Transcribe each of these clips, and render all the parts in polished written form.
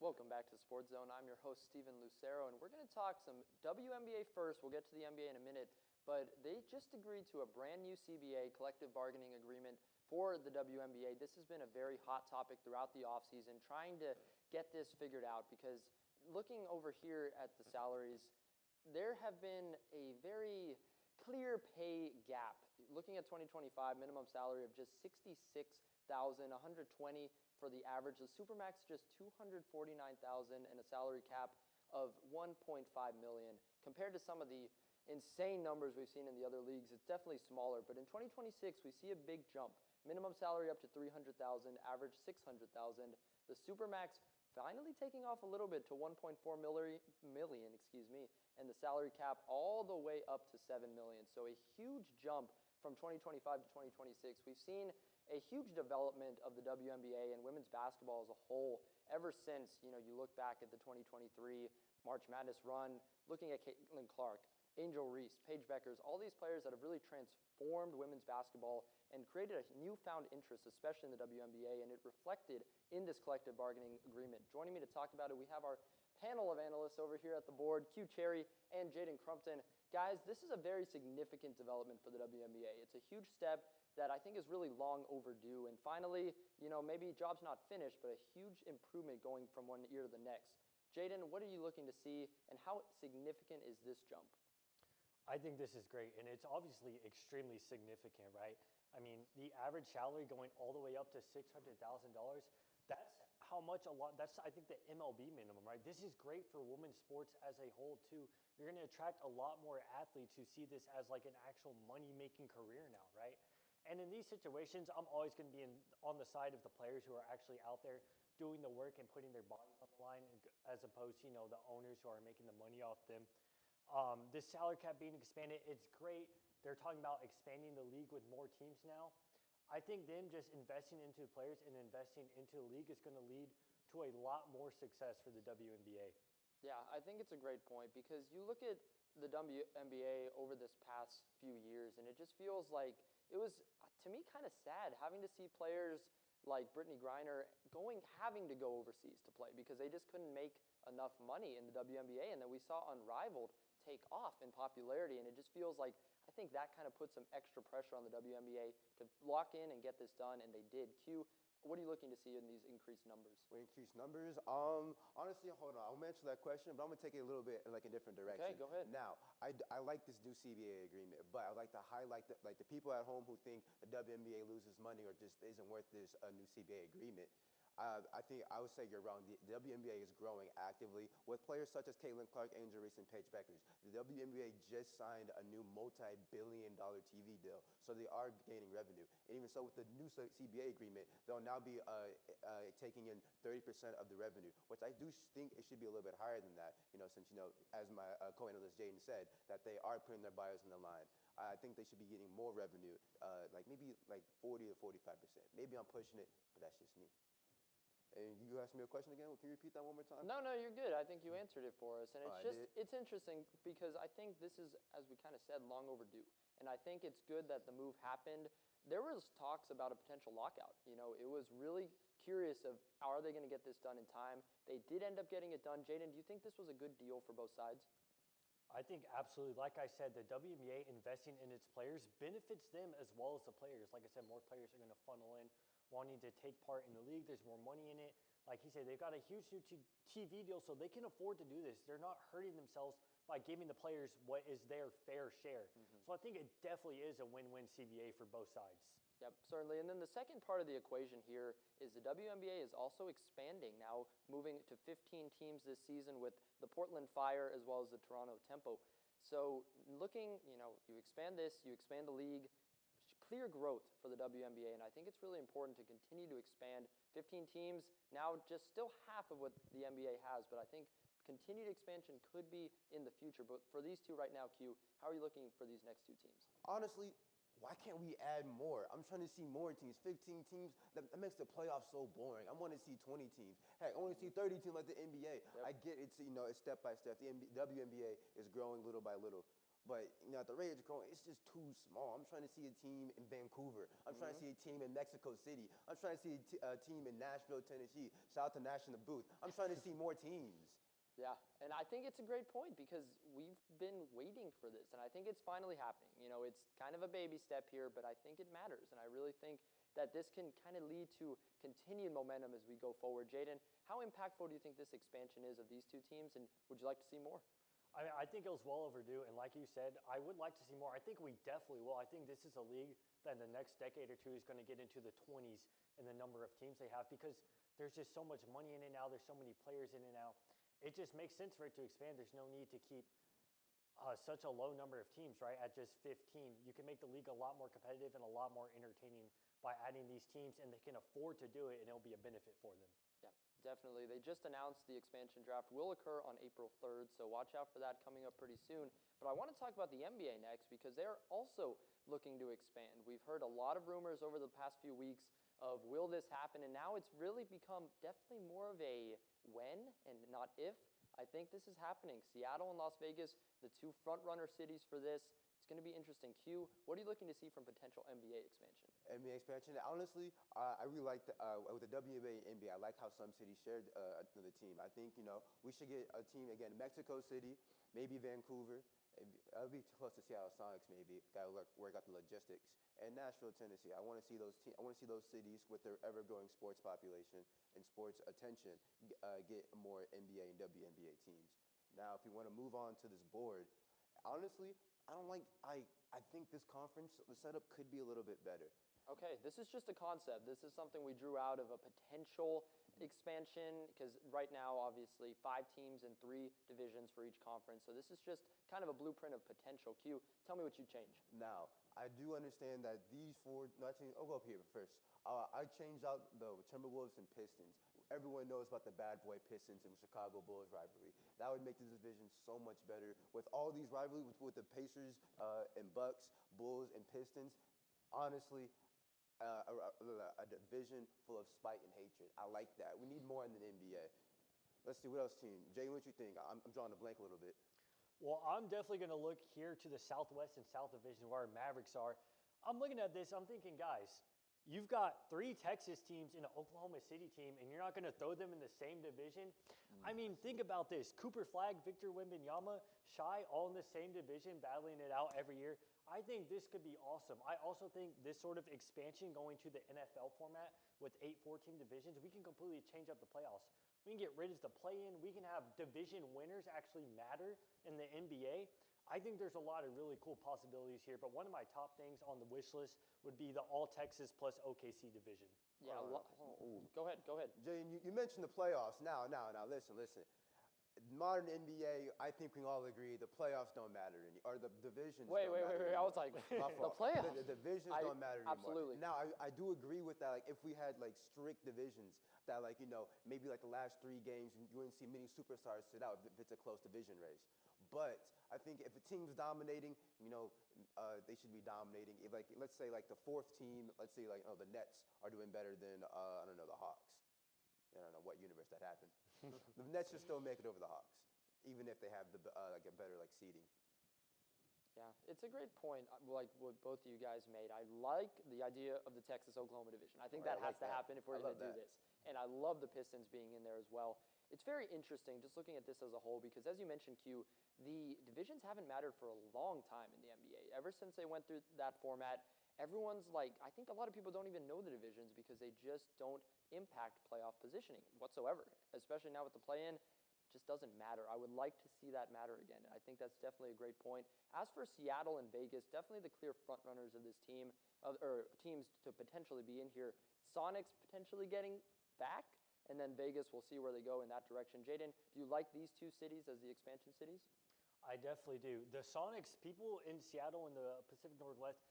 Welcome back to SportsZone. I'm your host, Steven Lucero, and we're going to talk some WNBA first. We'll get to the NBA in a minute, but they just agreed to a brand new CBA, collective bargaining agreement, for the WNBA. This has been a very hot topic throughout the offseason, trying to get this figured out, because looking over here at the salaries, there have been a very clear pay gap. Looking at 2025, minimum salary of just $66,120 for the average. The Supermax just $249,000 and a salary cap of $1.5 million. Compared to some of the insane numbers we've seen in the other leagues, it's definitely smaller. But in 2026, we see a big jump. Minimum salary up to $300,000, average $600,000. The Supermax finally taking off a little bit to $1.4 million, and the salary cap all the way up to $7 million. So a huge jump from 2025 to 2026. We've seen a huge development of the WNBA and women's basketball as a whole ever since, you look back at the 2023 March Madness run, looking at Caitlin Clark, Angel Reese, Paige Beckers, all these players that have really transformed women's basketball and created a newfound interest, especially in the WNBA, and it reflected in this collective bargaining agreement. Joining me to talk about it, we have our panel of analysts over here at the board, Q Cherry and Jadon Crumpton. Guys, this is a very significant development for the WNBA. It's a huge step that I think is really long overdue. And finally, maybe job's not finished, but a huge improvement going from one year to the next. Jadon, what are you looking to see, and how significant is this jump? I think this is great, and it's obviously extremely significant, right? I mean, the average salary going all the way up to $600,000, that's how much that's, I think, the MLB minimum, right? This is great for women's sports as a whole, too. You're going to attract a lot more athletes who see this as like an actual money-making career now, right? And in these situations, I'm always going to be on the side of the players who are actually out there doing the work and putting their bodies on the line, as opposed to, the owners who are making the money off them. This salary cap being expanded, it's great. They're talking about expanding the league with more teams now. I think them just investing into the players and investing into the league is going to lead to a lot more success for the WNBA. Yeah, I think it's a great point, because you look at the WNBA over this past few years, and it just feels like it was, to me, kind of sad having to see players like Brittany Griner having to go overseas to play because they just couldn't make enough money in the WNBA. And then we saw Unrivaled take off in popularity, and it just feels like I think that kind of put some extra pressure on the WNBA to lock in and get this done, and they did. Q, what are you looking to see in these increased numbers? Increased numbers? Honestly, hold on. I'll answer that question, but I'm going to take it a little bit in like a different direction. Okay, go ahead. Now, I like this new CBA agreement, but I like to highlight the people at home who think the WNBA loses money or just isn't worth this new CBA agreement. I think I would say you're wrong. The WNBA is growing actively with players such as Caitlin Clark, Angel Reese, and Paige Beckers. The WNBA just signed a new multi-billion-dollar TV deal, so they are gaining revenue. And even so, with the new CBA agreement, they'll now be taking in 30% of the revenue, which I do think it should be a little bit higher than that. Since as my co-analyst Jadon said, that they are putting their bios on the line. I think they should be getting more revenue, maybe 40 to 45%. Maybe I'm pushing it, but that's just me. And you asked me a question again. Can you repeat that one more time? No, you're good. I think you answered it for us. And it's interesting because I think this is, as we kind of said, long overdue. And I think it's good that the move happened. There was talks about a potential lockout. It was really curious of, are they going to get this done in time? They did end up getting it done. Jadon, do you think this was a good deal for both sides? I think absolutely. Like I said, the WNBA investing in its players benefits them as well as the players. Like I said, more players are going to funnel in, wanting to take part in the league. There's more money in it. Like he said, they've got a huge new TV deal, so they can afford to do this. They're not hurting themselves by giving the players what is their fair share. Mm-hmm. So I think it definitely is a win-win CBA for both sides. Yep, certainly. And then the second part of the equation here is the WNBA is also expanding, now moving to 15 teams this season with the Portland Fire as well as the Toronto Tempo. So looking, you expand this, you expand the league, clear growth for the WNBA, and I think it's really important to continue to expand. 15 teams, now just still half of what the NBA has, but I think continued expansion could be in the future. But for these two right now, Q, how are you looking for these next two teams? Honestly, why can't we add more? I'm trying to see more teams. 15 teams, that makes the playoffs so boring. I want to see 20 teams. Heck, I want to see 30 teams like the NBA. Yep. I get it's, it's step by step. The WNBA is growing little by little. But at the rate it's growing, it's just too small. I'm trying to see a team in Vancouver. I'm trying to see a team in Mexico City. I'm trying to see a team in Nashville, Tennessee. Shout out to Nash in the booth. I'm trying to see more teams. Yeah, and I think it's a great point because we've been waiting for this, and I think it's finally happening. It's kind of a baby step here, but I think it matters, and I really think that this can kind of lead to continued momentum as we go forward. Jadon, how impactful do you think this expansion is of these two teams, and would you like to see more? I think it was well overdue, and like you said, I would like to see more. I think we definitely will. I think this is a league that in the next decade or two is going to get into the 20s in the number of teams they have because there's just so much money in it now. There's so many players in it now. It just makes sense for it to expand. There's no need to keep such a low number of teams, right, at just 15. You can make the league a lot more competitive and a lot more entertaining by adding these teams, and they can afford to do it, and it'll be a benefit for them. Yeah, definitely. They just announced the expansion draft will occur on April 3rd, so watch out for that coming up pretty soon. But I want to talk about the NBA next because they're also looking to expand. We've heard a lot of rumors over the past few weeks of will this happen, and now it's really become definitely more of a when and not if. I think this is happening. Seattle and Las Vegas, the two front-runner cities for this. It's going to be interesting. Q, what are you looking to see from potential NBA expansion? NBA expansion. Honestly, I really like with the WNBA NBA. I like how some cities shared the team. I think we should get a team again. Mexico City, maybe Vancouver. I'll be close to Seattle Sonics maybe. Got to work out the logistics. And Nashville, Tennessee. I want to see those I want to see those cities with their ever-growing sports population and sports attention get more NBA and WNBA teams. Now, if you want to move on to this board, honestly, I think this conference, the setup could be a little bit better. Okay, this is just a concept. This is something we drew out of a potential expansion because right now, obviously, 5 teams in 3 divisions for each conference. So this is just kind of a blueprint of potential. Q, tell me what you changed. Now, I do understand that these 4, I'll go up here first. I changed out the Timberwolves and Pistons. Everyone knows about the bad boy Pistons and Chicago Bulls rivalry. That would make this division so much better. With all these rivalries with the Pacers and Bucks, Bulls and Pistons, honestly, a division full of spite and hatred. I like that. We need more in the NBA. Let's see, what else, team? Jay, what you think? I'm drawing a blank a little bit. Well, I'm definitely going to look here to the Southwest and South Division where our Mavericks are. I'm looking at this, I'm thinking, guys, you've got 3 Texas teams and an Oklahoma City team, and you're not going to throw them in the same division? I mean, think about this. Cooper Flag, Victor Wembanyama, Shai, all in the same division, battling it out every year. I think this could be awesome. I also think this sort of expansion going to the NFL format with 8 4-team divisions, we can completely change up the playoffs. We can get rid of the play-in. We can have division winners actually matter in the NBA. I think there's a lot of really cool possibilities here, but one of my top things on the wish list would be the All-Texas plus OKC division. Yeah, go ahead. Jay, you mentioned the playoffs. Now, listen. Modern NBA, I think we can all agree the playoffs don't matter or the divisions. Wait. Matter I was like, the playoffs. The divisions don't matter anymore. Absolutely. Now, I do agree with that. Like, if we had strict divisions, that maybe the last 3 games you wouldn't see many superstars sit out if it's a close division race. But I think if a team's dominating, they should be dominating. If let's say the 4th team, let's say the Nets are doing better than the Hawks. I don't know what universe that happened. The Nets should still make it over the Hawks, even if they have a better seeding. Yeah, it's a great point, like what both of you guys made. I like the idea of the Texas-Oklahoma division. I think that has to happen if we're going to do this. And I love the Pistons being in there as well. It's very interesting just looking at this as a whole because, as you mentioned, Q, the divisions haven't mattered for a long time in the NBA. Ever since they went through that format, everyone's I think a lot of people don't even know the divisions because they just don't impact playoff positioning whatsoever, especially now with the play-in. Just doesn't matter. I would like to see that matter again. And I think that's definitely a great point. As for Seattle and Vegas, definitely the clear front runners of this team, or teams to potentially be in here. Sonics potentially getting back, and then Vegas, we'll see where they go in that direction. Jadon, do you like these 2 cities as the expansion cities? I definitely do. The Sonics, people in Seattle and the Pacific Northwest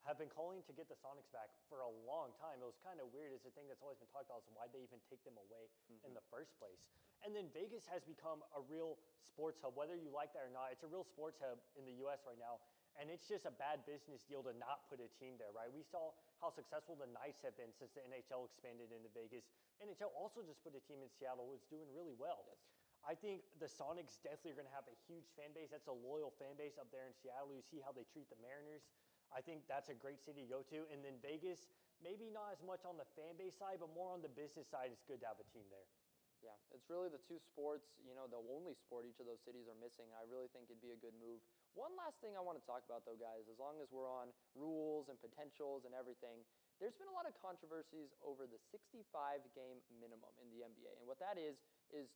have been calling to get the Sonics back for a long time. It was kind of weird. It's a thing that's always been talked about is why they even take them away in the first place. And then Vegas has become a real sports hub, whether you like that or not. It's a real sports hub in the U.S. right now. And it's just a bad business deal to not put a team there, right? We saw how successful the Knights have been since the NHL expanded into Vegas. NHL also just put a team in Seattle who's doing really well. Yes. I think the Sonics definitely are going to have a huge fan base. That's a loyal fan base up there in Seattle. You see how they treat the Mariners. I think that's a great city to go to. And then Vegas, maybe not as much on the fan base side, but more on the business side. It's good to have a team there. Yeah, it's really the two sports, the only sport each of those cities are missing. I really think it'd be a good move. One last thing I want to talk about, though, guys, as long as we're on rules and potentials and everything, there's been a lot of controversies over the 65-game minimum in the NBA. And what that is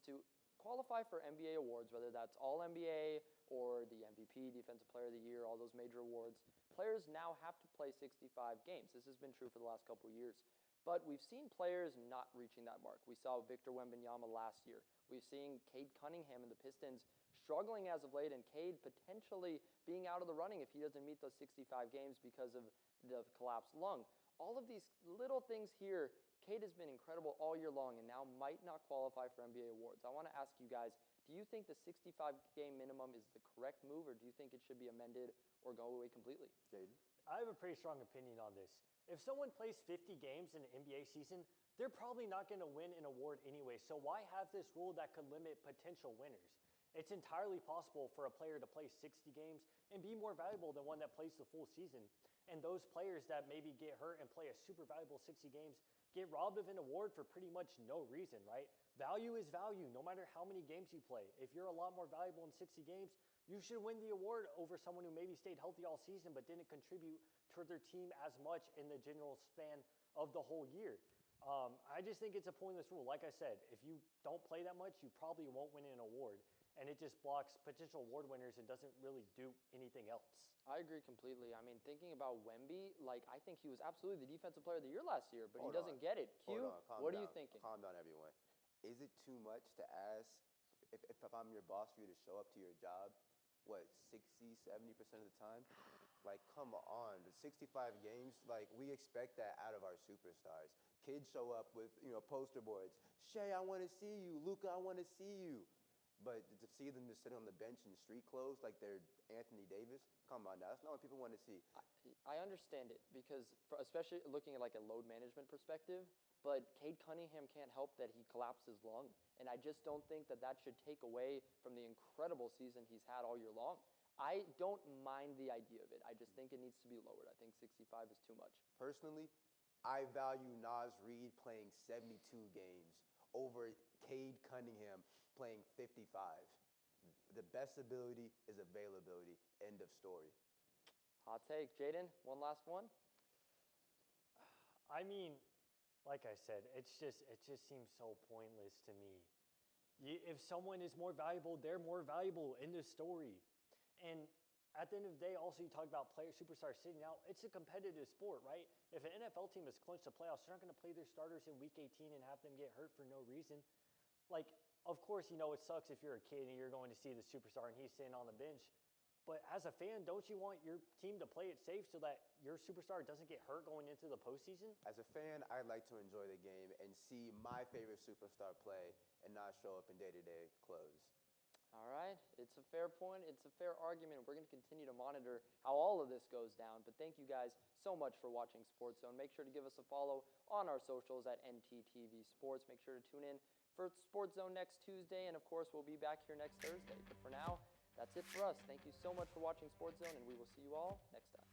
to qualify for NBA awards, whether that's All-NBA or the MVP, Defensive Player of the Year, all those major awards, players now have to play 65 games. This has been true for the last couple of years. But we've seen players not reaching that mark. We saw Victor Wembanyama last year. We've seen Cade Cunningham and the Pistons struggling as of late, and Cade potentially being out of the running if he doesn't meet those 65 games because of the collapsed lung. All of these little things here, Cade has been incredible all year long and now might not qualify for NBA awards. I want to ask you guys, do you think the 65-game minimum is the correct move, or do you think it should be amended or go away completely? Jadon? I have a pretty strong opinion on this. If someone plays 50 games in an NBA season, they're probably not going to win an award anyway. So why have this rule that could limit potential winners? It's entirely possible for a player to play 60 games and be more valuable than one that plays the full season. And those players that maybe get hurt and play a super valuable 60 games get robbed of an award for pretty much no reason, right? Value is value, no matter how many games you play. If you're a lot more valuable in 60 games, you should win the award over someone who maybe stayed healthy all season but didn't contribute toward their team as much in the general span of the whole year. I just think it's a pointless rule. Like I said, if you don't play that much, you probably won't win an award. And it just blocks potential award winners and doesn't really do anything else. I agree completely. I mean, thinking about Wemby, I think he was absolutely the Defensive Player of the Year last year, but he doesn't get it. Q, what are you thinking? Calm down, everyone. Is it too much to ask, if I'm your boss, for you to show up to your job, 60, 70% of the time? Like, come on. The 65 games, we expect that out of our superstars. Kids show up with, poster boards. Shea, I want to see you. Luka, I want to see you. But to see them just sitting on the bench in street clothes like they're Anthony Davis, come on now. That's not what people want to see. I understand it because, especially looking at a load management perspective, but Cade Cunningham can't help that he collapsed his lung. And I just don't think that should take away from the incredible season he's had all year long. I don't mind the idea of it. I just think it needs to be lowered. I think 65 is too much. Personally, I value Naz Reid playing 72 games over Cade Cunningham playing 55. The best ability is availability. End of story. Hot take. Jadon, one last one? I mean, like I said, it just seems so pointless to me. If someone is more valuable, they're more valuable in this story. And at the end of the day, also you talk about superstars sitting out. It's a competitive sport, right? If an NFL team has clinched the playoffs, they're not going to play their starters in Week 18 and have them get hurt for no reason. Of course, it sucks if you're a kid and you're going to see the superstar and he's sitting on the bench. But as a fan, don't you want your team to play it safe so that your superstar doesn't get hurt going into the postseason? As a fan, I like to enjoy the game and see my favorite superstar play and not show up in day-to-day clothes. All right. It's a fair point. It's a fair argument. We're going to continue to monitor how all of this goes down. But thank you guys so much for watching SportsZone. Make sure to give us a follow on our socials at NTTV Sports. Make sure to tune in for SportsZone next Tuesday. And, of course, we'll be back here next Thursday. But for now, that's it for us. Thank you so much for watching SportsZone, and we will see you all next time.